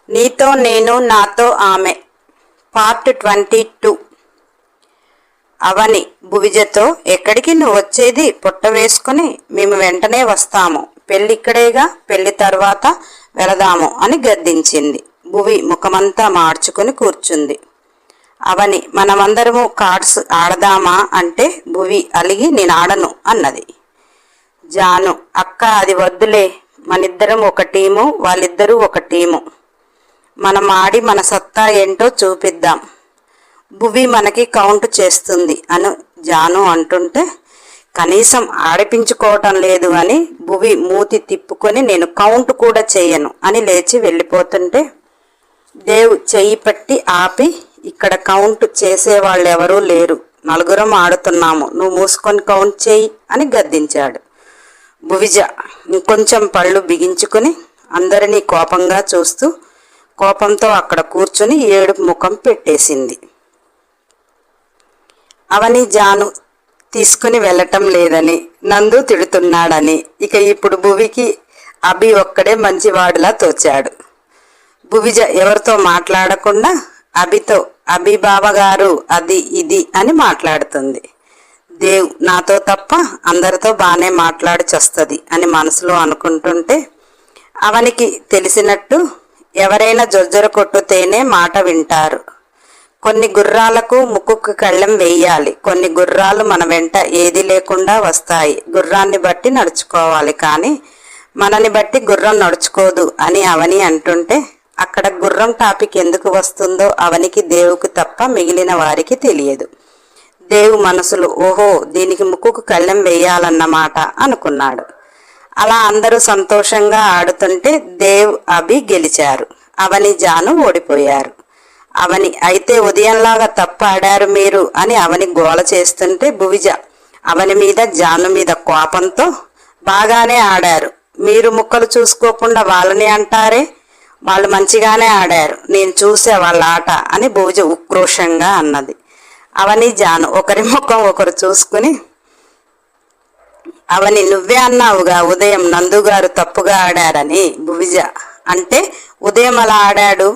నీతో నేను నాతో ఆమె పార్ట్ 22. అవని భువిజతో, ఎక్కడికి నువ్వు వచ్చేది? పుట్ట వేసుకుని మేము వెంటనే వస్తాము, పెళ్ళిక్కడేగా, పెళ్లి తర్వాత వెళదాము అని గద్దించింది. భువి ముఖమంతా మార్చుకుని కూర్చుంది. అవని, మనమందరము కార్డ్స్ ఆడదామా అంటే భువి అలిగి నేను ఆడను అన్నది. జాను, అక్క అది వద్దులే, మనిద్దరం ఒక టీము, వాళ్ళిద్దరూ ఒక టీము, మనం ఆడి మన సత్తా ఏంటో చూపిద్దాం, భువి మనకి కౌంట్ చేస్తుంది అని జాను అంటుంటే, కనీసం ఆడిపించుకోవటం లేదు అని భువి మూతి తిప్పుకొని నేను కౌంట్ కూడా చేయను అని లేచి వెళ్ళిపోతుంటే దేవ్ చెయ్యి పట్టి ఆపి, ఇక్కడ కౌంట్ చేసేవాళ్ళు ఎవరూ లేరు, నలుగురం ఆడుతున్నాము, నువ్వు మూసుకొని కౌంట్ చేయి అని గద్దించాడు. భువిజ ఇంకొంచెం పళ్ళు బిగించుకుని అందరినీ కోపంగా చూస్తూ కోపంతో అక్కడ కూర్చుని ఏడుపు ముఖం పెట్టేసింది. అవని జాను తీసుకుని వెళ్ళటం లేదని, నందు తిడుతున్నాడని, ఇక ఇప్పుడు భువికి అభి ఒక్కడే మంచివాడిలా తోచాడు. భువిజ ఎవరితో మాట్లాడకుండా అభితో, అభి బావగారు అది ఇది అని మాట్లాడుతుంది. దేవ్ నాతో తప్ప అందరితో బాగానే మాట్లాడుచొస్తుంది అని మనసులో అనుకుంటుంటే, అవనికి తెలిసినట్టు ఎవరైనా జొజ్జర కొట్టుతేనే మాట వింటారు, కొన్ని గుర్రాలకు ముక్కుకు కళ్ళెం వేయాలి, కొన్ని గుర్రాలు మన వెంట ఏది లేకుండా వస్తాయి, గుర్రాన్ని బట్టి నడుచుకోవాలి, కానీ మనని బట్టి గుర్రం నడుచుకోదు అని అవని అంటుంటే, అక్కడ గుర్రం టాపిక్ ఎందుకు వస్తుందో అవనికి దేవుకు తప్ప మిగిలిన వారికి తెలియదు. దేవు మనసులో, ఓహో దీనికి ముక్కుకు కళ్ళెం వేయాలన్నమాట అనుకున్నాడు. అలా అందరూ సంతోషంగా ఆడుతుంటే దేవ్ అభి గెలిచారు, అవని జాను ఓడిపోయారు. అవని, అయితే ఉదయంలాగా తప్పు ఆడారు మీరు అని అవని గోల చేస్తుంటే భువిజ అవని మీద జాను మీద కోపంతో, బాగానే ఆడారు, మీరు ముక్కలు చూసుకోకుండా వాళ్ళని అంటారే, వాళ్ళు మంచిగానే ఆడారు, నేను చూసే వాళ్ళ ఆట అని భువిజ ఉక్రోషంగా అన్నది. అవని జాను ఒకరి ముఖం ఒకరు చూసుకుని, అవని నువ్వే అన్నావుగా ఉదయం నందుగారు తప్పుగా ఆడారని. భువిజ అంటే ఉదయం అలా ఆడాడు,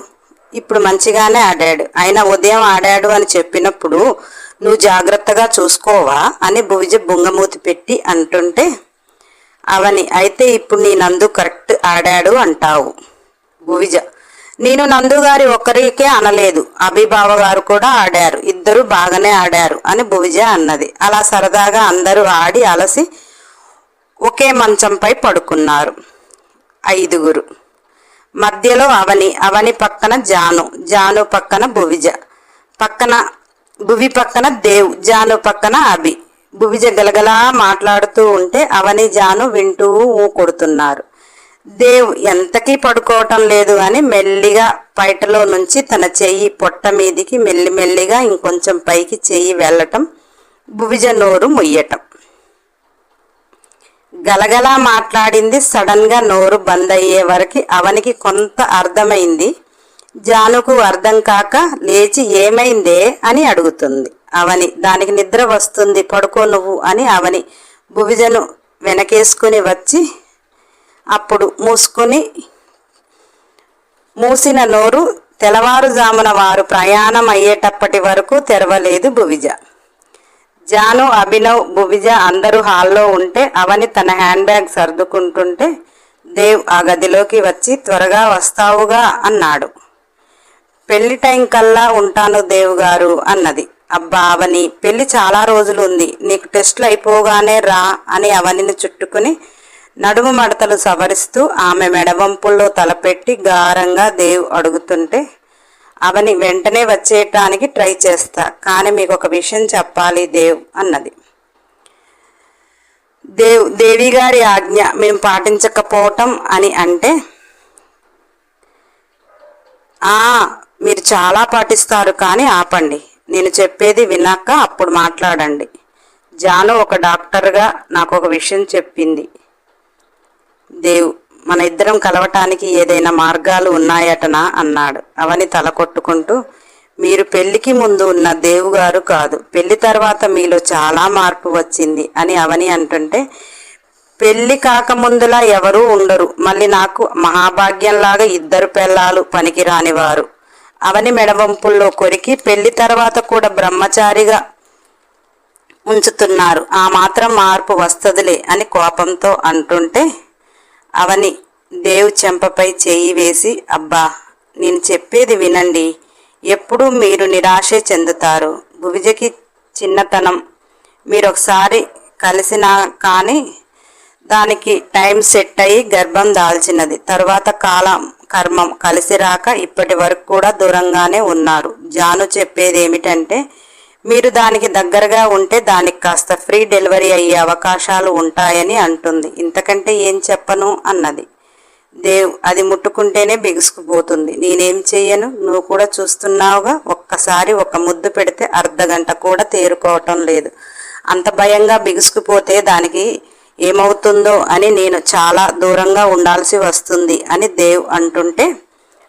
ఇప్పుడు మంచిగానే ఆడాడు, అయినా ఉదయం ఆడాడు అని చెప్పినప్పుడు నువ్వు జాగ్రత్తగా చూసుకోవా అని భువిజ బుంగమూతి పెట్టి అంటుంటే, అవని అయితే ఇప్పుడు నీ నందు కరెక్ట్ ఆడాడు అంటావు. భువిజ, నేను నందుగారి ఒక్కరికే అనలేదు, అభిబావ గారు కూడా ఆడారు, ఇద్దరు బాగానే ఆడారు అని భువిజ అన్నది. అలా సరదాగా అందరూ ఆడి అలసి ఒకే మంచంపై పడుకున్నారు. 5గురు. మధ్యలో అవని, అవని పక్కన జాను, జాను పక్కన భువిజ, భువి పక్కన దేవ్, జాను పక్కన అభి. భువిజ గలగలా మాట్లాడుతూ ఉంటే అవని జాను వింటూ కొడుతున్నారు. దేవ్ ఎంతకీ పడుకోవటం లేదు అని మెల్లిగా పైటలో నుంచి తన చెయ్యి పొట్ట మీదికి మెల్లిమెల్లిగా ఇంకొంచెం పైకి చెయ్యి వెళ్ళటం, భువిజ నోరు ముయ్యటం. గలగలా మాట్లాడింది సడన్ గా నోరు బంద్ అయ్యే వరకు అవనికి కొంత అర్థమైంది. జానుకు అర్థం కాక లేచి ఏమైందే అని అడుగుతుంది అవని. దానికి నిద్ర వస్తుంది, పడుకో నువ్వు అని అవని భువిజను వెనకేసుకుని వచ్చి అప్పుడు మూసిన నోరు తెల్లవారుజామున వారు ప్రయాణం అయ్యేటప్పటి వరకు తెరవలేదు భువిజ. జాను, అభినవ్, భువిజ అందరూ హాల్లో ఉంటే అవని తన హ్యాండ్ బ్యాగ్ సర్దుకుంటుంటే దేవ్ ఆ గదిలోకి వచ్చి త్వరగా వస్తావుగా అన్నాడు. పెళ్లి టైం కల్లా ఉంటాను దేవ్ గారు అన్నది. అబ్బా అవని, పెళ్లి చాలా రోజులు ఉంది, నీకు టెస్టులు అయిపోగానే రా అని అవనిని చుట్టుకుని నడుము మడతలు సవరిస్తూ ఆమె మెడవంపుల్లో తలపెట్టి గారంగా దేవ్ అడుగుతుంటే, అవని వెంటనే వచ్చేయటానికి ట్రై చేస్తా, కానీ మీకు ఒక విషయం చెప్పాలి దేవ్ అన్నది. దేవి గారి ఆజ్ఞ మేము పాటించకపోవటం అని అంటే, మీరు చాలా పాటిస్తారు, కానీ ఆపండి, నేను చెప్పేది విన్నాక అప్పుడు మాట్లాడండి. జాను ఒక డాక్టర్గా నాకు ఒక విషయం చెప్పింది దేవ్, మన ఇద్దరం కలవటానికి ఏదైనా మార్గాలు ఉన్నాయటనా అన్నాడు. అవని తల కొట్టుకుంటూ, మీరు పెళ్లికి ముందు ఉన్న దేవు గారు కాదు, పెళ్లి తర్వాత మీలో చాలా మార్పు వచ్చింది అని అవని అంటుంటే, పెళ్లి కాకముందులా ఎవరూ ఉండరు. మళ్ళీ నాకు మహాభాగ్యంలాగా 2 పెళ్ళాలు పనికిరానివారు. అవని మెడవంపుల్లో కొరికి పెళ్లి తర్వాత కూడా బ్రహ్మచారిగా ఉంచుతున్నారు. ఆ మాత్రం మార్పు వస్తదిలే అని కోపంతో అంటుంటే అవని దేవ్ చెంపపై చేయి వేసి, అబ్బా నేను చెప్పేది వినండి, ఎప్పుడూ మీరు నిరాశే చెందుతారు. భువిజకి చిన్నతనం మీరొకసారి కలిసినా కానీ దానికి టైం సెట్ అయ్యి గర్భం దాల్చినది. తరువాత కాలం కర్మం కలిసి రాక ఇప్పటి వరకు కూడా దూరంగానే ఉన్నారు. జాను చెప్పేది ఏమిటంటే మీరు దానికి దగ్గరగా ఉంటే దానికి కాస్త ఫ్రీ డెలివరీ అయ్యే అవకాశాలు ఉంటాయని అంటుంది. ఇంతకంటే ఏం చెప్పను అన్నది. దేవ్, అది ముట్టుకుంటేనే బిగుసుకుపోతుంది. నేనేం చెయ్యను, నువ్వు కూడా చూస్తున్నావుగా. ఒక్కసారి ఒక ముద్దు పెడితే అర్ధగంట కూడా తేరుకోవటం లేదు. అంత భయంగా బిగుసుకుపోతే దానికి ఏమవుతుందో అని నేను చాలా దూరంగా ఉండాల్సి వస్తుంది అని దేవ్ అంటుంటే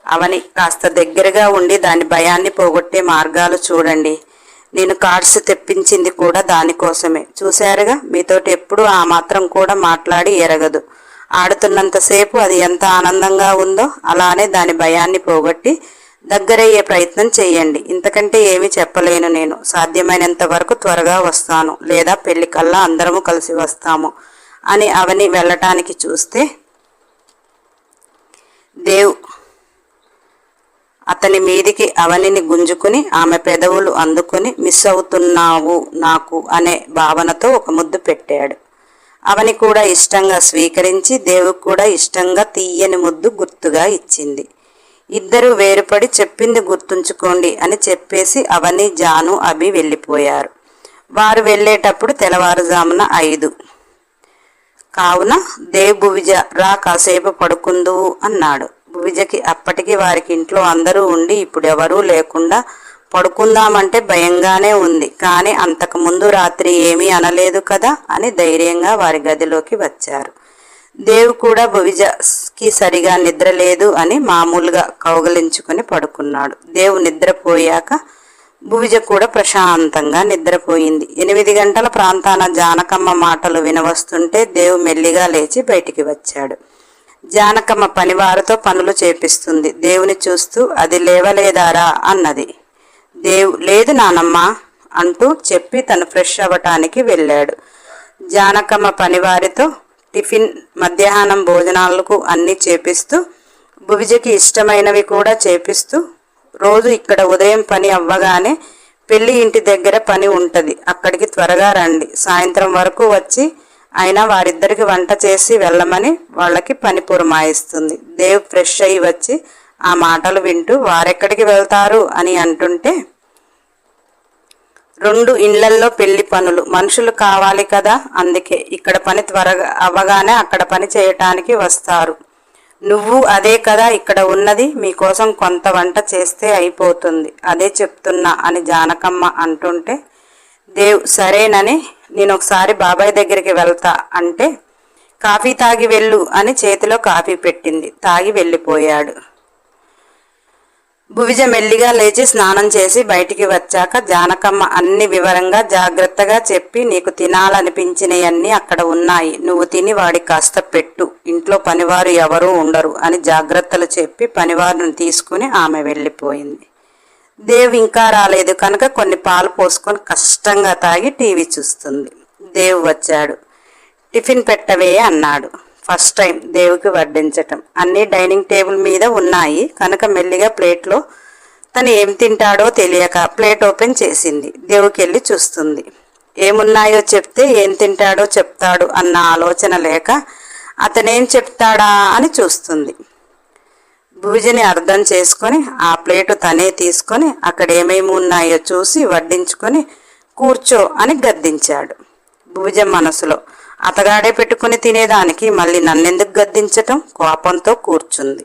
అవని, కాస్త దగ్గరగా ఉండి దాని భయాన్ని పోగొట్టే మార్గాలు చూడండి. నేను కార్డ్స్ తెప్పించింది కూడా దానికోసమే. చూశారుగా, మీతోటి ఎప్పుడు ఆ మాత్రం కూడా మాట్లాడి ఎరగదు. ఆడుతున్నంతసేపు అది ఎంత ఆనందంగా ఉందో అలానే దాని భయాన్ని పోగొట్టి దగ్గరయ్యే ప్రయత్నం చెయ్యండి. ఇంతకంటే ఏమీ చెప్పలేను నేను. సాధ్యమైనంత వరకు త్వరగా వస్తాను, లేదా పెళ్లికల్లా అందరము కలిసి వస్తాము అని అవని వెళ్ళటానికి చూస్తే దేవ్ అతని మీదికి అవనిని గుంజుకుని ఆమె పెదవులు అందుకుని మిస్ అవుతున్నావు నాకు అనే భావనతో ఒక ముద్దు పెట్టాడు. అవని కూడా ఇష్టంగా స్వీకరించి దేవుకు కూడా ఇష్టంగా తీయని ముద్దు గుర్తుగా ఇచ్చింది. ఇద్దరు వేరుపడి చెప్పింది గుర్తుంచుకోండి అని చెప్పేసి అవని, జాను, అభి వెళ్ళిపోయారు. వారు వెళ్ళేటప్పుడు తెల్లవారుజామున 5. కావున దేవ్, భువిజ రా కాసేపు పడుకుందువు అన్నాడు. భువిజకి అప్పటికి వారికి ఇంట్లో అందరూ ఉండి ఇప్పుడు ఎవరూ లేకుండా పడుకుందామంటే భయంగానే ఉంది. కానీ అంతకుముందు రాత్రి ఏమీ అనలేదు కదా అని ధైర్యంగా వారి గదిలోకి వచ్చారు. దేవ్ కూడా భువిజకి సరిగా నిద్ర లేదు అని మామూలుగా కౌగలించుకుని పడుకున్నాడు. దేవ్ నిద్రపోయాక భువిజ కూడా ప్రశాంతంగా నిద్రపోయింది. 8 గంటల ప్రాంతాన జానకమ్మ మాటలు వినవస్తుంటే దేవ్ మెల్లిగా లేచి బయటికి వచ్చాడు. జానకమ్మ పనివారితో పనులు చేపిస్తుంది. దేవుని చూస్తూ, అది లేవలేదారా అన్నది. దేవ్, లేదు నానమ్మ అంటూ చెప్పి తను ఫ్రెష్ అవ్వటానికి వెళ్ళాడు. జానకమ్మ పనివారితో టిఫిన్, మధ్యాహ్నం భోజనాలకు అన్నీ చేపిస్తూ భువిజకి ఇష్టమైనవి కూడా చేపిస్తూ, రోజు ఇక్కడ ఉదయం పని అవ్వగానే పెళ్లి ఇంటి దగ్గర పని ఉంటుంది, అక్కడికి త్వరగా రండి, సాయంత్రం వరకు వచ్చి అయినా వారిద్దరికి వంట చేసి వెళ్ళమని వాళ్ళకి పని పురమాయిస్తుంది. దేవ్ ఫ్రెష్ అయ్యి వచ్చి ఆ మాటలు వింటూ వారెక్కడికి వెళ్తారు అని అంటుంటే, 2 ఇండ్లల్లో పెళ్లి పనులు, మనుషులు కావాలి కదా, అందుకే ఇక్కడ పని త్వరగా అవ్వగానే అక్కడ పని చేయటానికి వస్తారు. నువ్వు అదే కదా ఇక్కడ ఉన్నది, మీకోసం కొంత వంట చేస్తే అయిపోతుంది, అదే చెప్తున్నా అని జానకమ్మ అంటుంటే దేవ్ సరేనని నేను ఒకసారి బాబాయ్ దగ్గరికి వెళ్తా అంటే, కాఫీ తాగి వెళ్ళు అని చేతిలో కాఫీ పెట్టింది. తాగి వెళ్ళిపోయాడు. భువిజ మెల్లిగా లేచి స్నానం చేసి బయటికి వచ్చాక జానకమ్మ అన్ని వివరంగా జాగ్రత్తగా చెప్పి, నీకు తినాలనిపించినవన్నీ అక్కడ ఉన్నాయి, నువ్వు తిని వాడికి కాస్త పెట్టు, ఇంట్లో పనివారు ఎవరూ ఉండరు అని జాగ్రత్తలు చెప్పి పనివారిని తీసుకుని ఆమె వెళ్ళిపోయింది. దేవ్ ఇంకా రాలేదు కనుక కొన్ని పాలు పోసుకొని కష్టంగా తాగి టీవీ చూస్తుంది. దేవ్ వచ్చాడు. టిఫిన్ పెట్టవే అన్నాడు. ఫస్ట్ టైం దేవుకి వడ్డించటం. అన్నీ డైనింగ్ టేబుల్ మీద ఉన్నాయి కనుక మెల్లిగా ప్లేట్లో తను ఏం తింటాడో తెలియక ప్లేట్ ఓపెన్ చేసింది. దేవుకి వెళ్ళి చూస్తుంది. ఏమున్నాయో చెప్తే ఏం తింటాడో చెప్తాడు అన్న ఆలోచన లేక అతనేం చెప్తాడా అని చూస్తుంది. భువిజని అర్థం చేసుకొని ఆ ప్లేటు తనే తీసుకొని అక్కడ ఏమేమి ఉన్నాయో చూసి వడ్డించుకొని కూర్చో అని గద్దించాడు. భువిజ మనసులో, అతగాడే పెట్టుకుని తినేదానికి మళ్ళీ నన్నెందుకు గద్దించటం, కోపంతో కూర్చుంది.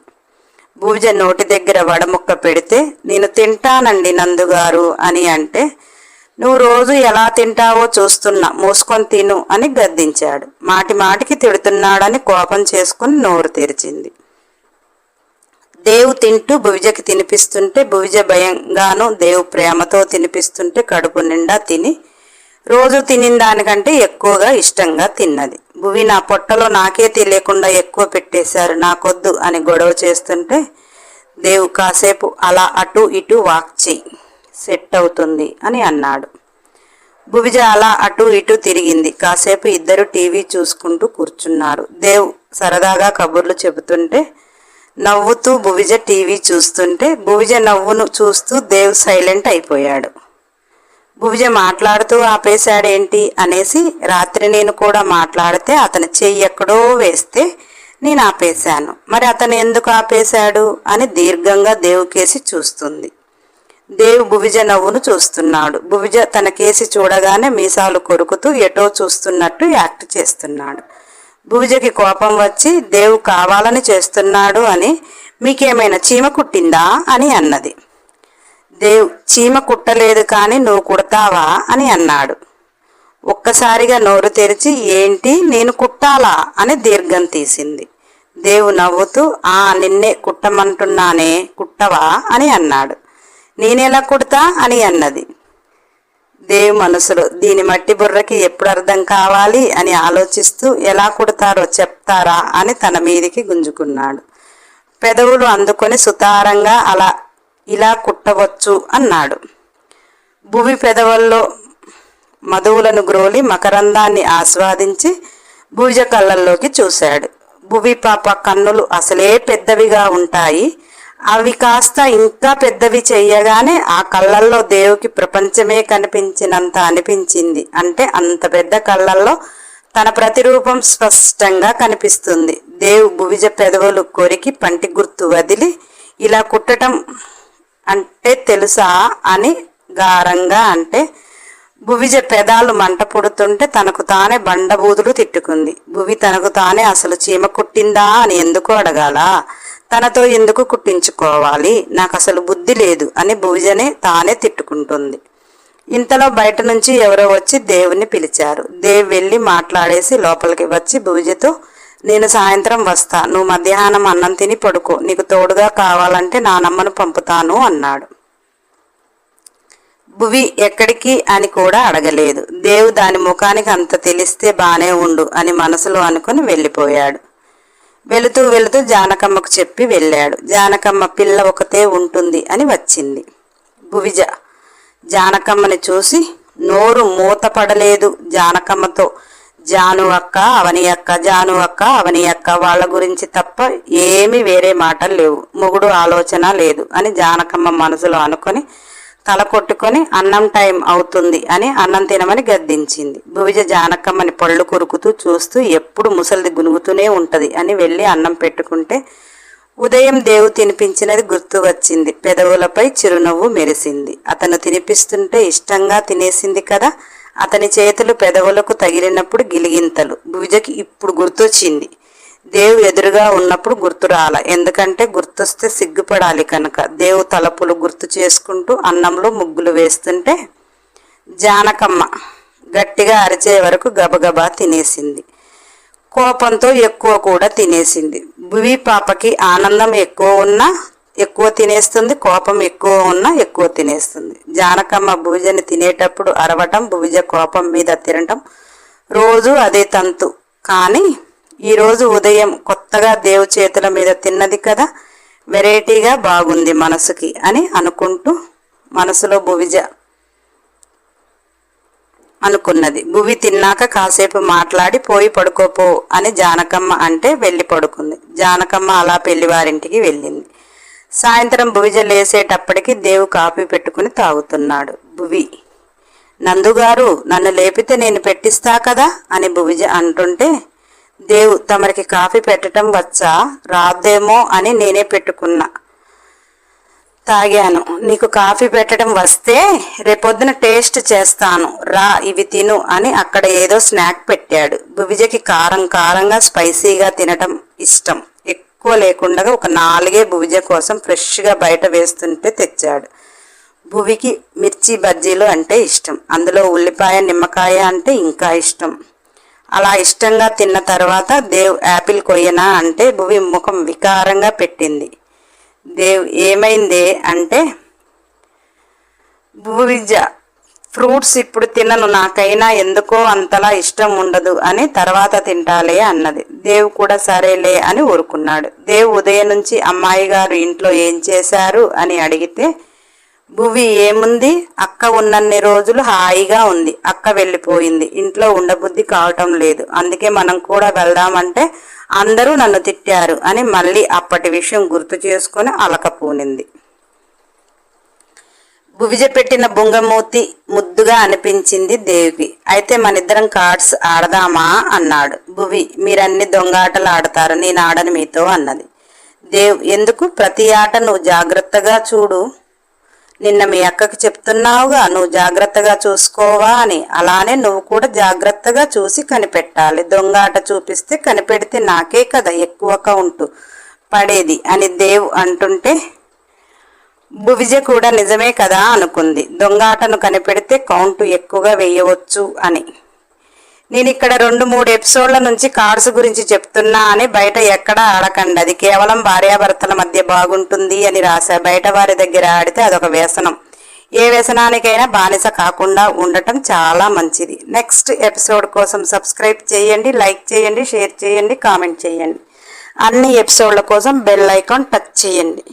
భువిజ నోటి దగ్గర వడముక్క పెడితే, నేను తింటానండి నందుగారు అని అంటే, నువ్వు రోజు ఎలా తింటావో చూస్తున్నా, మూసుకొని తిను అని గద్దించాడు. మాటి మాటికి తిడుతున్నాడని కోపం చేసుకుని నోరు తెరిచింది. దేవు తింటూ భువిజకి తినిపిస్తుంటే భువిజ భయంగాను దేవు ప్రేమతో తినిపిస్తుంటే కడుపు నిండా తిని రోజు తినిన దానికంటే ఎక్కువగా ఇష్టంగా తిన్నది. భువి నా పొట్టలో నాకే తెలియకుండా ఎక్కువ పెట్టేశారు, నాకొద్దు అని గొడవ చేస్తుంటే దేవ్ కాసేపు అలా అటు ఇటు వాక్ చెయ్యి, సెట్ అవుతుంది అని అన్నాడు. భువిజ అలా అటు ఇటు తిరిగింది. కాసేపు ఇద్దరు టీవీ చూసుకుంటూ కూర్చున్నారు. దేవ్ సరదాగా కబుర్లు చెబుతుంటే నవ్వుతూ భువిజ టీవీ చూస్తుంటే భువిజ నవ్వును చూస్తూ దేవ్ సైలెంట్ అయిపోయాడు. భువిజ మాట్లాడుతూ ఆపేశాడేంటి అనేసి రాత్రి నేను కూడా మాట్లాడితే అతని చెయ్యి ఎక్కడో వేస్తే నేను ఆపేశాను, మరి అతను ఎందుకు ఆపేశాడు అని దీర్ఘంగా దేవ్ కేసి చూస్తుంది. దేవ్ భువిజ నవ్వును చూస్తున్నాడు. భువిజ తన కేసి చూడగానే మీసాలు కొరుకుతూ ఎటో చూస్తున్నట్టు యాక్ట్ చేస్తున్నాడు. భువిజకి కోపం వచ్చి దేవ్ కావాలని చేస్తున్నాడు అని మీకేమైనా చీమ కుట్టిందా అని అన్నది. దేవ్ చీమ కుట్టలేదు కానీ నువ్వు కుడతావా అని అన్నాడు. ఒక్కసారిగా నోరు తెరిచి ఏంటి నేను కుట్టాలా అని దీర్ఘం తీసింది. దేవ్ నవ్వుతూ నిన్నే కుట్టమంటున్నానే, కుట్టవా అని అన్నాడు. నేనెలా కుడతా అని అన్నది. దేవ్ మనసులో దీని మట్టి బుర్రకి ఎప్పుడు అర్థం కావాలి అని ఆలోచిస్తూ ఎలా కుడతారో చెప్తారా అని తన మీదికి గుంజుకున్నాడు. పెదవులు అందుకొని సుతారంగా ఇలా కుట్టవచ్చు అన్నాడు. భువి పెదవుల్లో మధువులను గ్రోలి మకరందాన్ని ఆస్వాదించి భువిజ కళ్ళల్లోకి చూశాడు. భువి పాప కన్నులు అసలే పెద్దవిగా ఉంటాయి, అవి కాస్త ఇంకా పెద్దవి చెయ్యగానే ఆ కళ్ళల్లో దేవుకి ప్రపంచమే కనిపించినంత అనిపించింది. అంటే అంత పెద్ద కళ్ళల్లో తన ప్రతిరూపం స్పష్టంగా కనిపిస్తుంది. దేవ్ భువిజ పెదవులు కొరికి పంటి గుర్తు వదిలి ఇలా కుట్టటం అంటే తెలుసా అని గారంగా అంటే భువిజ పెదాలు మంట పుడుతుంటే తనకు తానే బండబూదులు తిట్టుకుంది. భువి తనకు తానే అసలు చీమ కుట్టిందా అని ఎందుకు అడగాల, తనతో ఎందుకు కుట్టించుకోవాలి, నాకు అసలు బుద్ధి లేదు అని భువిజనే తానే తిట్టుకుంటుంది. ఇంతలో బయట నుంచి ఎవరో వచ్చి దేవుణ్ణి పిలిచారు. దేవ్ వెళ్ళి మాట్లాడేసి లోపలికి వచ్చి భువిజతో నేను సాయంత్రం వస్తా, నువ్వు మధ్యాహ్నం అన్నం తిని పడుకో, నీకు తోడుగా కావాలంటే నానమ్మను పంపుతాను అన్నాడు. భువి ఎక్కడికి అని కూడా అడగలేదు. దేవ్ దాని ముఖానికి అంత తెలిస్తే బానే ఉండు అని మనసులో అనుకుని వెళ్ళిపోయాడు. వెళుతూ వెళుతూ జానకమ్మకు చెప్పి వెళ్ళాడు. జానకమ్మ పిల్ల ఒకతే ఉంటుంది అని వచ్చింది. భువిజ జానకమ్మని చూసి నోరు మూతపడలేదు. జానకమ్మతో జాను అక్క అవని అక్క, జాను అక్క అవని అక్క, వాళ్ళ గురించి తప్ప ఏమీ వేరే మాటలు లేవు, మొగుడు ఆలోచన లేదు అని జానకమ్మ మనసులో అనుకొని తల కొట్టుకొని అన్నం టైం అవుతుంది అని అన్నం తినమని గద్దించింది. భువిజ జానకమ్మని పళ్ళు కొరుకుతూ చూస్తూ ఎప్పుడు ముసలిది గునుగుతూనే ఉంటది అని వెళ్ళి అన్నం పెట్టుకుంటే ఉదయం దేవు తినిపించినది గుర్తు వచ్చింది. పెదవులపై చిరునవ్వు మెరిసింది. అతను తినిపిస్తుంటే ఇష్టంగా తినేసింది కదా. అతని చేతులు పెదవులకు తగిలినప్పుడు గిలిగింతలు భువిజకి ఇప్పుడు గుర్తొచ్చింది. దేవు ఎదురుగా ఉన్నప్పుడు గుర్తు రాల, ఎందుకంటే గుర్తొస్తే సిగ్గుపడాలి కనుక. దేవు తలపులు గుర్తు చేసుకుంటూ అన్నంలో ముగ్గులు వేస్తుంటే జానకమ్మ గట్టిగా అరిచే వరకు గబగబా తినేసింది. కోపంతో ఎక్కువ కూడా తినేసింది. భువి పాపకి ఆనందం ఎక్కువ ఉన్నా ఎక్కువ తినేస్తుంది, కోపం ఎక్కువ ఉన్నా ఎక్కువ తినేస్తుంది. జానకమ్మ భువిజని తినేటప్పుడు అరవటం, భువిజ కోపం మీద తినటం రోజు అదే తంతు. కానీ ఈరోజు ఉదయం కొత్తగా దేవు చేతుల మీద తిన్నది కదా, వెరైటీగా బాగుంది మనసుకి అని అనుకుంటూ మనసులో భువిజ అనుకున్నది. భువి తిన్నాక కాసేపు మాట్లాడి పోయి పడుకోపో అని జానకమ్మ అంటే వెళ్ళి పడుకుంది. జానకమ్మ అలా పెళ్లివారింటికి వెళ్ళింది. సాయంత్రం భువిజ లేసేటప్పటికి దేవు కాఫీ పెట్టుకుని తాగుతున్నాడు. భువి నందుగారు నన్ను లేపితే నేను పెట్టిస్తా కదా అని భువిజ అంటుంటే దేవు తమరికి కాఫీ పెట్టడం వచ్చా, రాదేమో అని నేనే పెట్టుకున్నా, తాగాను. నీకు కాఫీ పెట్టడం వస్తే రేపొద్దున టేస్ట్ చేస్తాను, రా ఇవి తిను అని అక్కడ ఏదో స్నాక్ పెట్టాడు. భువిజకి కారం కారంగా స్పైసీగా తినటం ఇష్టం. ఎక్కువ లేకుండా ఒక 4 భువిజ కోసం ఫ్రెష్గా బయట వేస్తుంటే తెచ్చాడు. భువికి మిర్చి బజ్జీలు అంటే ఇష్టం, అందులో ఉల్లిపాయ నిమ్మకాయ అంటే ఇంకా ఇష్టం. అలా ఇష్టంగా తిన్న తర్వాత దేవ్ యాపిల్ కొయ్యనా అంటే భువి ముఖం వికారంగా పెట్టింది. దేవ్ ఏమైందే అంటే భువిజ ఫ్రూట్స్ ఇప్పుడు తినను, నాకైనా ఎందుకో అంతలా ఇష్టం ఉండదు అని తర్వాత తింటాలే అన్నది. దేవ్ కూడా సరేలే అని ఊరుకున్నాడు. దేవ్ ఉదయం నుంచి అమ్మాయి గారు ఇంట్లో ఏం చేశారు అని అడిగితే, భువి ఏముంది, అక్క ఉన్నన్ని రోజులు హాయిగా ఉంది, అక్క వెళ్ళిపోయింది, ఇంట్లో ఉండబుద్ధి కావటం లేదు, అందుకే మనం కూడా వెళ్దామంటే అందరూ నన్ను తిట్టారు అని మళ్ళీ అప్పటి విషయం గుర్తు చేసుకుని అలకపోనింది. భువిజ పెట్టిన బుంగమూతి ముద్దుగా అనిపించింది దేవికి. అయితే మనిద్దరం కార్డ్స్ ఆడదామా అన్నాడు. భువి, మీరన్ని దొంగాటలు ఆడతారు, నేను ఆడను మీతో అన్నది. దేవ్, ఎందుకు, ప్రతి ఆట నువ్వు జాగ్రత్తగా చూడు, నిన్న మీ అక్కకి చెప్తున్నావుగా నువ్వు జాగ్రత్తగా చూసుకోవా అని, అలానే నువ్వు కూడా జాగ్రత్తగా చూసి కనిపెట్టాలి, దొంగాట చూపిస్తే కనిపెడితే నాకే కదా ఎక్కువ కౌంటు పడేది అని దేవ్ అంటుంటే భువిజ కూడా నిజమే కదా అనుకుంది. దొంగాటను కనిపెడితే కౌంటు ఎక్కువగా వేయవచ్చు అని. నేను ఇక్కడ 2-3 ఎపిసోడ్ల నుంచి కార్డ్స్ గురించి చెప్తున్నా అని బయట ఎక్కడా ఆడకండి, అది కేవలం భార్యాభర్తల మధ్య బాగుంటుంది అని రాశా. బయట వారి దగ్గర ఆడితే అదొక వ్యసనం, ఏ వ్యసనానికైనా బానిస కాకుండా ఉండటం చాలా మంచిది. నెక్స్ట్ ఎపిసోడ్ కోసం సబ్స్క్రైబ్ చేయండి, లైక్ చేయండి, షేర్ చేయండి, కామెంట్ చేయండి. అన్ని ఎపిసోడ్ల కోసం బెల్ ఐకాన్ టచ్ చేయండి.